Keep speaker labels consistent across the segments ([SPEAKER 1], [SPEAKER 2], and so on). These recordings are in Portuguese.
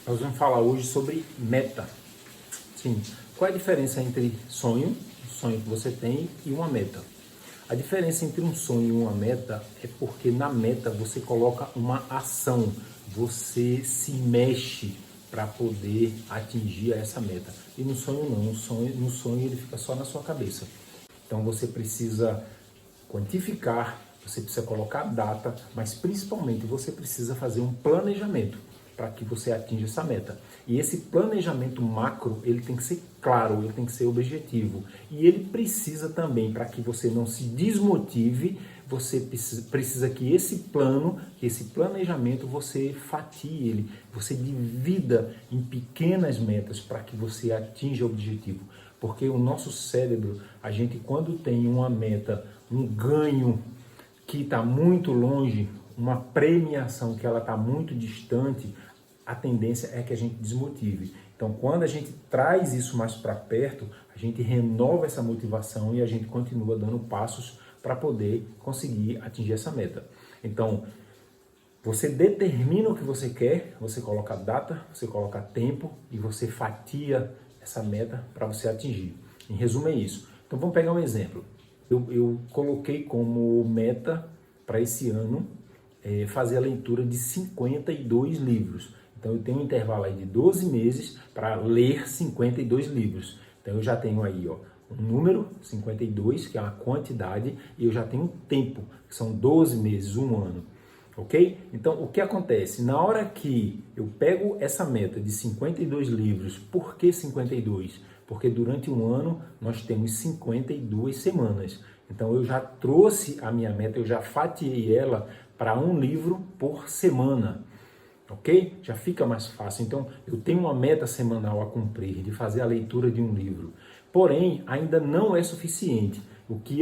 [SPEAKER 1] Nós vamos falar hoje sobre meta. Sim, qual é a diferença entre sonho, o sonho que você tem, e uma meta? A diferença entre um sonho e uma meta é porque na meta você coloca uma ação, você se mexe para poder atingir essa meta. E no sonho não, no sonho ele fica só na sua cabeça. Então você precisa quantificar, você precisa colocar data, mas principalmente você precisa fazer um planejamento para que você atinja essa meta. E esse planejamento macro, ele tem que ser claro, ele tem que ser objetivo. E ele precisa também, para que você não se desmotive, você precisa que esse plano, que esse planejamento, você fatie ele, você divida em pequenas metas para que você atinja o objetivo. Porque o nosso cérebro, a gente quando tem uma meta, um ganho que está muito longe, uma premiação que ela está muito distante, a tendência é que a gente desmotive. Então, quando a gente traz isso mais para perto, a gente renova essa motivação e a gente continua dando passos para poder conseguir atingir essa meta. Então, você determina o que você quer, você coloca data, você coloca tempo e você fatia essa meta para você atingir. Em resumo, é isso. Então, vamos pegar um exemplo. Eu coloquei como meta para esse ano fazer a leitura de 52 livros. Então eu tenho um intervalo aí de 12 meses para ler 52 livros. Então eu já tenho aí um número, 52, que é uma quantidade, e eu já tenho um tempo, que são 12 meses, um ano. Ok? Então o que acontece? Na hora que eu pego essa meta de 52 livros, por que 52? Porque durante um ano nós temos 52 semanas. Então eu já trouxe a minha meta, eu já fatiei ela para um livro por semana. Ok? Já fica mais fácil. Então eu tenho uma meta semanal a cumprir, de fazer a leitura de um livro. Porém, ainda não é suficiente. O que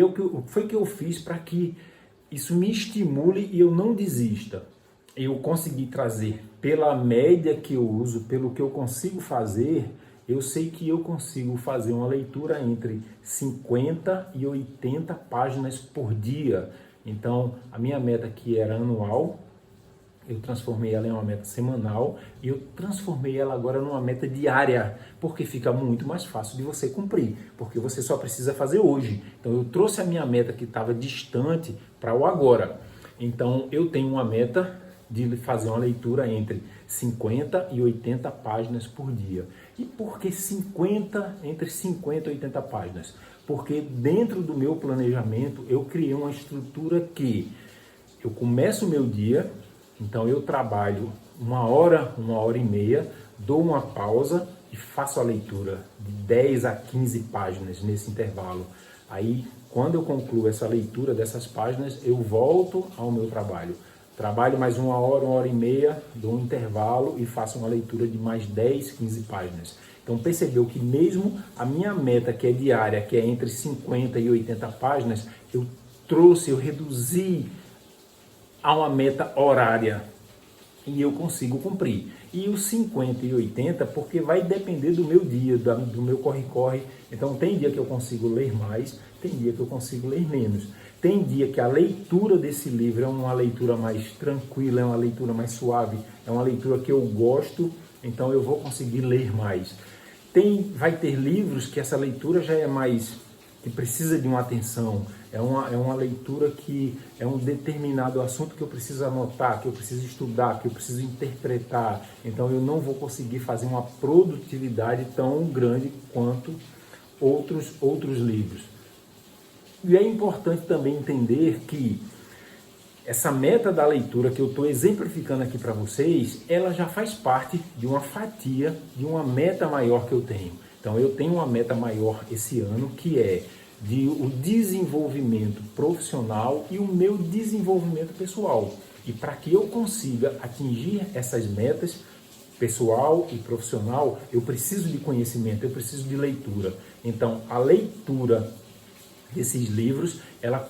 [SPEAKER 1] foi que eu fiz para que isso me estimule e eu não desista? Eu consegui trazer pela média que eu uso, pelo que eu consigo fazer, eu sei que eu consigo fazer uma leitura entre 50 e 80 páginas por dia. Então, a minha meta que era anual, eu transformei ela em uma meta semanal e eu transformei ela agora numa meta diária, porque fica muito mais fácil de você cumprir, porque você só precisa fazer hoje. Então, eu trouxe a minha meta que estava distante para o agora. Então, eu tenho uma meta de fazer uma leitura entre 50 e 80 páginas por dia. E por que entre 50 e 80 páginas? Porque dentro do meu planejamento eu criei uma estrutura que eu começo o meu dia, então eu trabalho uma hora e meia, dou uma pausa e faço a leitura de 10 a 15 páginas nesse intervalo. Aí, quando eu concluo essa leitura dessas páginas, eu volto ao meu trabalho. Trabalho mais uma hora e meia, dou um intervalo e faço uma leitura de mais 10, 15 páginas. Então percebeu que mesmo a minha meta, que é diária, que é entre 50 e 80 páginas, eu reduzi a uma meta horária e eu consigo cumprir. E os 50 e 80, porque vai depender do meu dia, do meu corre-corre. Então tem dia que eu consigo ler mais, tem dia que eu consigo ler menos. Tem dia que a leitura desse livro é uma leitura mais tranquila, é uma leitura mais suave, é uma leitura que eu gosto, então eu vou conseguir ler mais. Vai ter livros que essa leitura já é mais, que precisa de uma atenção, é uma leitura que é um determinado assunto que eu preciso anotar, que eu preciso estudar, que eu preciso interpretar, então eu não vou conseguir fazer uma produtividade tão grande quanto outros livros. E é importante também entender que essa meta da leitura que eu estou exemplificando aqui para vocês, ela já faz parte de uma fatia, de uma meta maior que eu tenho. Então eu tenho uma meta maior esse ano, que é o desenvolvimento profissional e o meu desenvolvimento pessoal. E para que eu consiga atingir essas metas, pessoal e profissional, eu preciso de conhecimento, eu preciso de leitura. Então a leitura desses livros, ela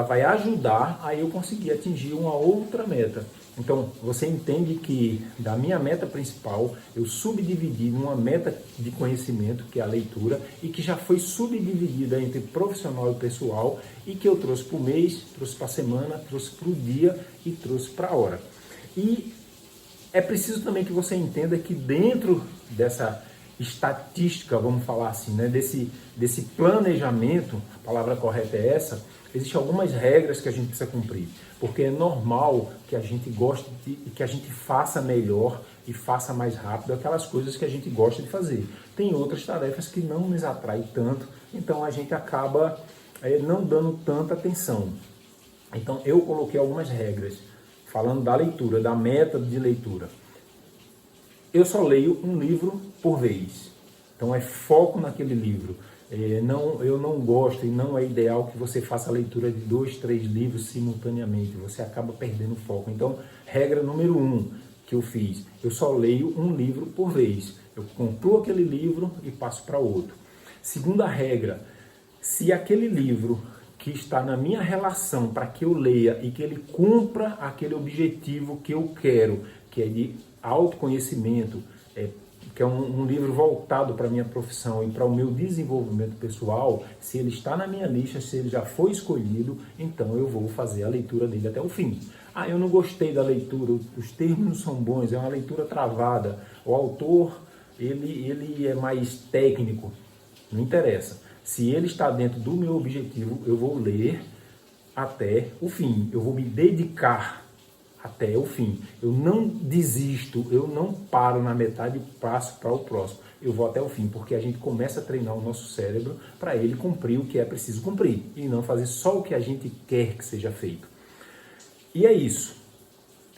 [SPEAKER 1] vai ajudar a eu conseguir atingir uma outra meta. Então, você entende que da minha meta principal, eu subdividi numa meta de conhecimento, que é a leitura, e que já foi subdividida entre profissional e pessoal, e que eu trouxe para o mês, trouxe para a semana, trouxe para o dia e trouxe para a hora. E É preciso também que você entenda que dentro dessa estatística, vamos falar assim, né, desse planejamento, a palavra correta é essa, existem algumas regras que a gente precisa cumprir, porque é normal que a gente goste e que a gente faça melhor e faça mais rápido aquelas coisas que a gente gosta de fazer. Tem outras tarefas que não nos atraem tanto, então a gente acaba não dando tanta atenção. Então eu coloquei algumas regras, falando da leitura, da meta de leitura. Eu só leio um livro por vez. Então é foco naquele livro. Eu não gosto e não é ideal que você faça a leitura de 2, 3 livros simultaneamente. Você acaba perdendo o foco. Então, regra número 1 que eu fiz. Eu só leio um livro por vez. Eu concluo aquele livro e passo para outro. Segunda regra. Se aquele livro que está na minha relação para que eu leia e que ele cumpra aquele objetivo que eu quero, que é de autoconhecimento, que é um livro voltado para a minha profissão e para o meu desenvolvimento pessoal, se ele está na minha lista, se ele já foi escolhido, então eu vou fazer a leitura dele até o fim. Ah, eu não gostei da leitura, os termos não são bons, é uma leitura travada, o autor ele é mais técnico, não interessa. Se ele está dentro do meu objetivo, eu vou ler até o fim, eu vou me dedicar até o fim. Eu não desisto, eu não paro na metade e passo para o próximo. Eu vou até o fim, porque a gente começa a treinar o nosso cérebro para ele cumprir o que é preciso cumprir e não fazer só o que a gente quer que seja feito. E é isso.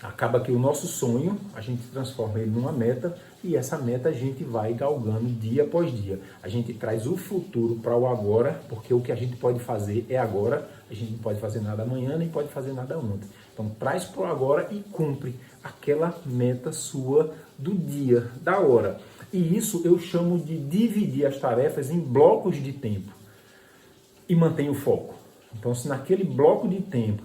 [SPEAKER 1] Acaba que o nosso sonho, a gente transforma ele numa meta e essa meta a gente vai galgando dia após dia. A gente traz o futuro para o agora, porque o que a gente pode fazer é agora, a gente não pode fazer nada amanhã, nem pode fazer nada ontem. Então traz para o agora e cumpre aquela meta sua do dia, da hora. E isso eu chamo de dividir as tarefas em blocos de tempo e manter o foco. Então se naquele bloco de tempo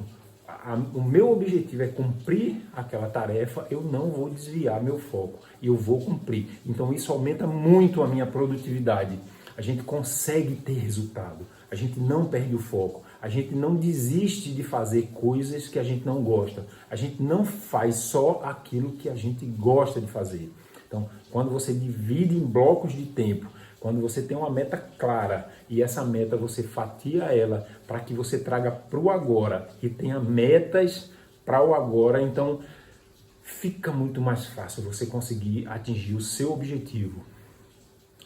[SPEAKER 1] o meu objetivo é cumprir aquela tarefa, eu não vou desviar meu foco e eu vou cumprir. Então isso aumenta muito a minha produtividade. A gente consegue ter resultado, a gente não perde o foco, a gente não desiste de fazer coisas que a gente não gosta, a gente não faz só aquilo que a gente gosta de fazer. Então, quando você divide em blocos de tempo, quando você tem uma meta clara e essa meta você fatia ela para que você traga para o agora e tenha metas para o agora, então fica muito mais fácil você conseguir atingir o seu objetivo.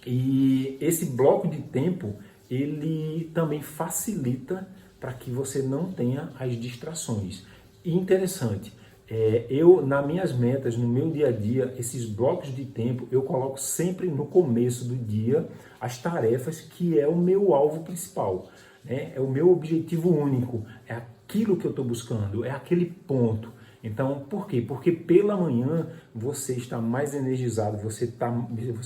[SPEAKER 1] E esse bloco de tempo, ele também facilita para que você não tenha as distrações. E interessante, nas minhas metas, no meu dia a dia, esses blocos de tempo, eu coloco sempre no começo do dia as tarefas que é o meu alvo principal, né? É o meu objetivo único, é aquilo que eu estou buscando, é aquele ponto. Então, por quê? Porque pela manhã você está mais energizado, você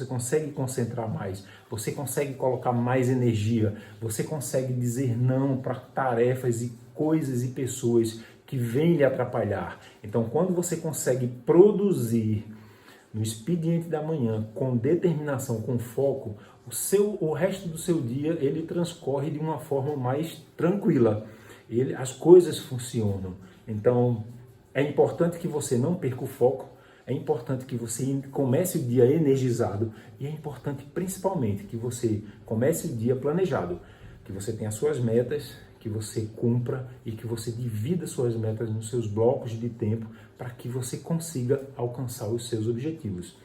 [SPEAKER 1] consegue concentrar mais, você consegue colocar mais energia, você consegue dizer não para tarefas e coisas e pessoas que vêm lhe atrapalhar. Então, quando você consegue produzir no expediente da manhã com determinação, com foco, o resto do seu dia ele transcorre de uma forma mais tranquila. As coisas funcionam. Então, é importante que você não perca o foco, é importante que você comece o dia energizado e é importante principalmente que você comece o dia planejado, que você tenha suas metas, que você cumpra e que você divida suas metas nos seus blocos de tempo para que você consiga alcançar os seus objetivos.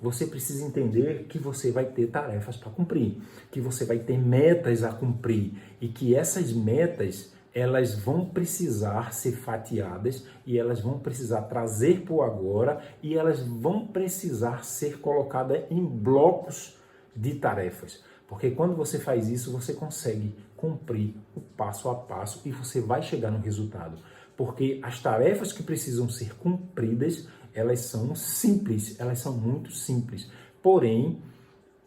[SPEAKER 1] Você precisa entender que você vai ter tarefas para cumprir, que você vai ter metas a cumprir e que essas metas elas vão precisar ser fatiadas e elas vão precisar trazer para o agora e elas vão precisar ser colocadas em blocos de tarefas. Porque quando você faz isso, você consegue cumprir o passo a passo e você vai chegar no resultado. Porque as tarefas que precisam ser cumpridas, elas são simples, elas são muito simples. Porém,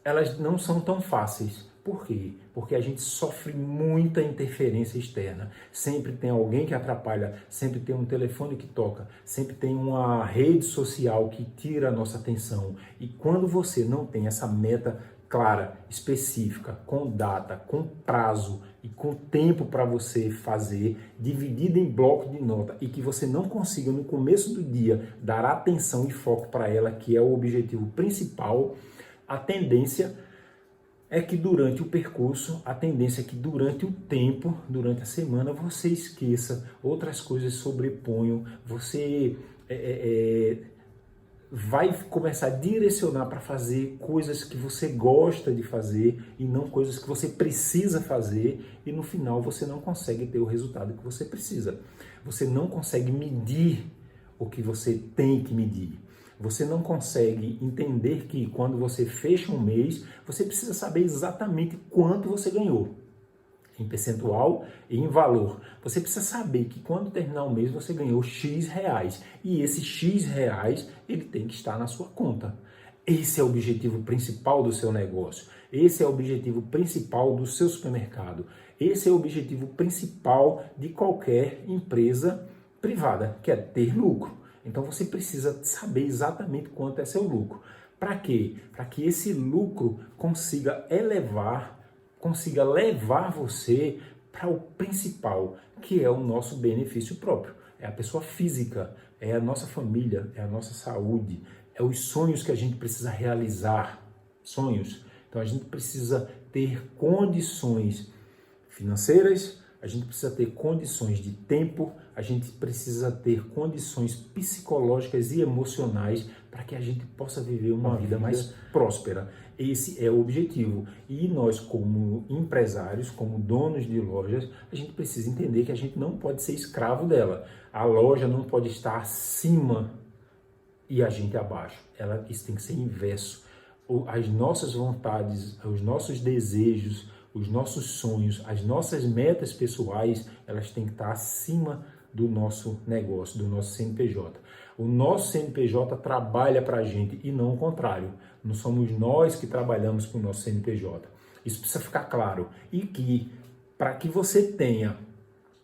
[SPEAKER 1] elas não são tão fáceis. Por quê? Porque a gente sofre muita interferência externa. Sempre tem alguém que atrapalha, sempre tem um telefone que toca, sempre tem uma rede social que tira a nossa atenção. E quando você não tem essa meta clara, específica, com data, com prazo e com tempo para você fazer, dividida em bloco de nota, e que você não consiga no começo do dia dar atenção e foco para ela, que é o objetivo principal, a tendência é que durante o percurso, a tendência é que durante o tempo, durante a semana, você esqueça, outras coisas sobreponham, você vai começar a direcionar para fazer coisas que você gosta de fazer e não coisas que você precisa fazer, e no final você não consegue ter o resultado que você precisa. Você não consegue medir o que você tem que medir. Você não consegue entender que quando você fecha um mês, você precisa saber exatamente quanto você ganhou, em percentual e em valor. Você precisa saber que quando terminar o mês você ganhou X reais, e esse X reais ele tem que estar na sua conta. Esse é o objetivo principal do seu negócio. Esse é o objetivo principal do seu supermercado. Esse é o objetivo principal de qualquer empresa privada, que é ter lucro. Então você precisa saber exatamente quanto é seu lucro. Para quê? Para que esse lucro consiga levar você para o principal, que é o nosso benefício próprio. É a pessoa física, é a nossa família, é a nossa saúde, é os sonhos que a gente precisa realizar. Sonhos. Então a gente precisa ter condições financeiras, a gente precisa ter condições de tempo, a gente precisa ter condições psicológicas e emocionais para que a gente possa viver uma vida mais próspera. Esse é o objetivo. E nós, como empresários, como donos de lojas, a gente precisa entender que a gente não pode ser escravo dela. A loja não pode estar acima e a gente abaixo. Isso tem que ser inverso. As nossas vontades, os nossos desejos, os nossos sonhos, as nossas metas pessoais, elas têm que estar acima do nosso negócio, do nosso CNPJ. O nosso CNPJ trabalha para a gente e não o contrário. Não somos nós que trabalhamos para o nosso CNPJ. Isso precisa ficar claro. E que, para que você tenha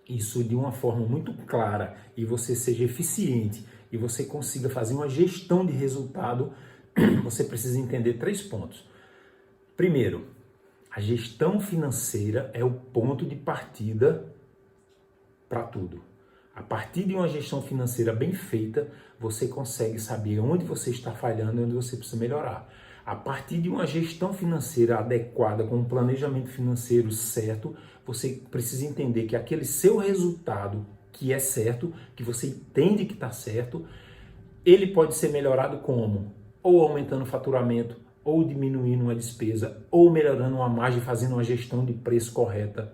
[SPEAKER 1] isso de uma forma muito clara e você seja eficiente e você consiga fazer uma gestão de resultado, você precisa entender 3 pontos. Primeiro, a gestão financeira é o ponto de partida para tudo. A partir de uma gestão financeira bem feita, você consegue saber onde você está falhando e onde você precisa melhorar. A partir de uma gestão financeira adequada, com um planejamento financeiro certo, você precisa entender que aquele seu resultado que é certo, que você entende que está certo, ele pode ser melhorado como? Ou aumentando o faturamento, ou diminuindo uma despesa, ou melhorando uma margem, fazendo uma gestão de preço correta.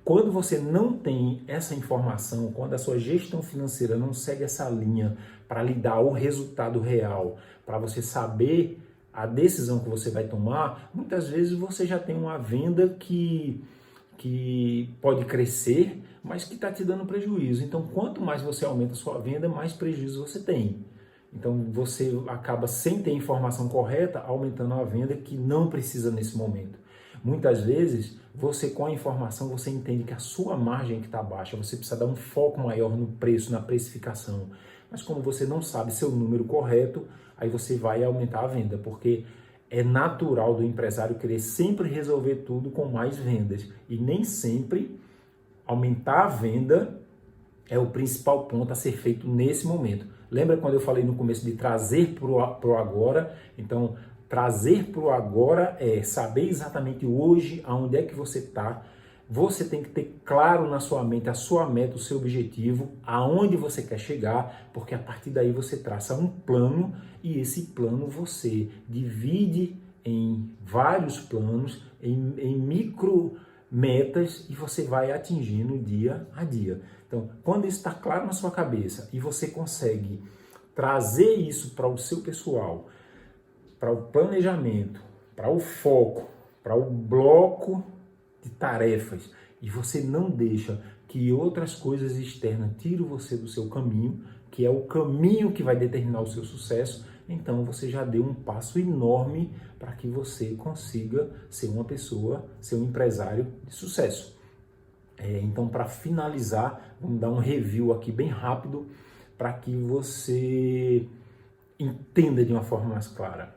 [SPEAKER 1] Quando você não tem essa informação, quando a sua gestão financeira não segue essa linha para lhe dar o resultado real, para você saber a decisão que você vai tomar, muitas vezes você já tem uma venda que pode crescer, mas que está te dando prejuízo. Então, quanto mais você aumenta a sua venda, mais prejuízo você tem. Então, você acaba, sem ter informação correta, aumentando a venda que não precisa nesse momento. Muitas vezes, você com a informação, você entende que a sua margem que está baixa, você precisa dar um foco maior no preço, na precificação. Mas como você não sabe seu número correto, aí você vai aumentar a venda, porque é natural do empresário querer sempre resolver tudo com mais vendas. E nem sempre aumentar a venda é o principal ponto a ser feito nesse momento. Lembra quando eu falei no começo de trazer para o agora? Então, trazer para o agora é saber exatamente hoje aonde é que você está. Você tem que ter claro na sua mente a sua meta, o seu objetivo, aonde você quer chegar, porque a partir daí você traça um plano e esse plano você divide em vários planos, em micro metas, e você vai atingindo dia a dia. Então, quando isso está claro na sua cabeça e você consegue trazer isso para o seu pessoal, para o planejamento, para o foco, para o bloco de tarefas, e você não deixa que outras coisas externas tirem você do seu caminho, que é o caminho que vai determinar o seu sucesso, então você já deu um passo enorme para que você consiga ser uma pessoa, ser um empresário de sucesso. Então, para finalizar, vamos dar um review aqui bem rápido para que você entenda de uma forma mais clara.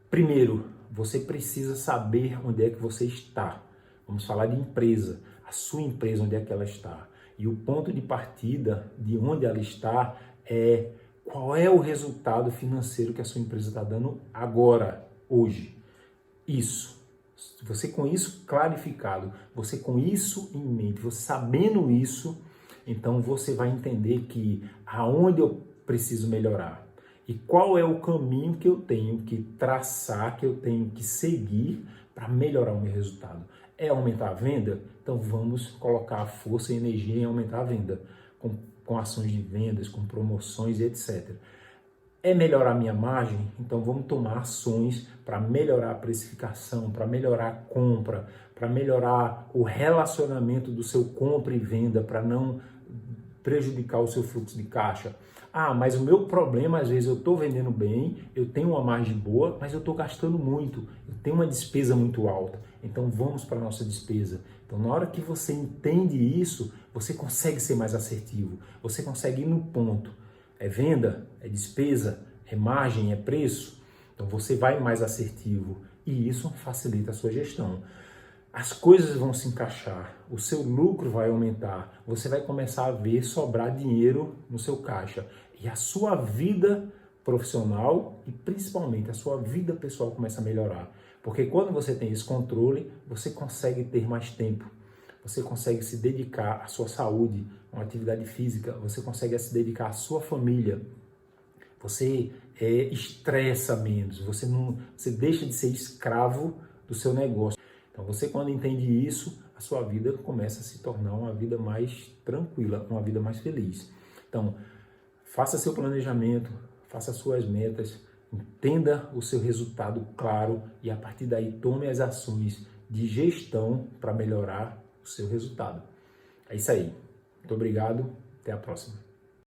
[SPEAKER 1] Primeiro, você precisa saber onde é que você está. Vamos falar de empresa. a sua empresa, onde é que ela está. E o ponto de partida de onde ela está é qual é o resultado financeiro que a sua empresa está dando agora, hoje. Isso. Você com isso clarificado, você com isso em mente, você sabendo isso, então você vai entender que aonde eu preciso melhorar e qual é o caminho que eu tenho que traçar, que eu tenho que seguir para melhorar o meu resultado. É aumentar a venda? Então vamos colocar a força e energia em aumentar a venda, com ações de vendas, com promoções e etc. É melhorar a minha margem? Então vamos tomar ações para melhorar a precificação, para melhorar a compra, para melhorar o relacionamento do seu compra e venda, para não prejudicar o seu fluxo de caixa. Ah, mas o meu problema, às vezes eu estou vendendo bem, eu tenho uma margem boa, mas eu estou gastando muito, eu tenho uma despesa muito alta. Então vamos para a nossa despesa. Então na hora que você entende isso, você consegue ser mais assertivo, você consegue ir no ponto. É venda, é despesa, é margem, é preço. Então você vai mais assertivo e isso facilita a sua gestão. As coisas vão se encaixar, o seu lucro vai aumentar, você vai começar a ver sobrar dinheiro no seu caixa e a sua vida profissional e principalmente a sua vida pessoal começa a melhorar. Porque quando você tem esse controle, você consegue ter mais tempo, você consegue se dedicar à sua saúde, a uma atividade física, você consegue se dedicar à sua família, você estressa menos, você deixa de ser escravo do seu negócio. Então você quando entende isso, a sua vida começa a se tornar uma vida mais tranquila, uma vida mais feliz. Então, faça seu planejamento, faça suas metas, entenda o seu resultado claro e a partir daí tome as ações de gestão para melhorar o seu resultado. É isso aí. Muito obrigado. Até a próxima.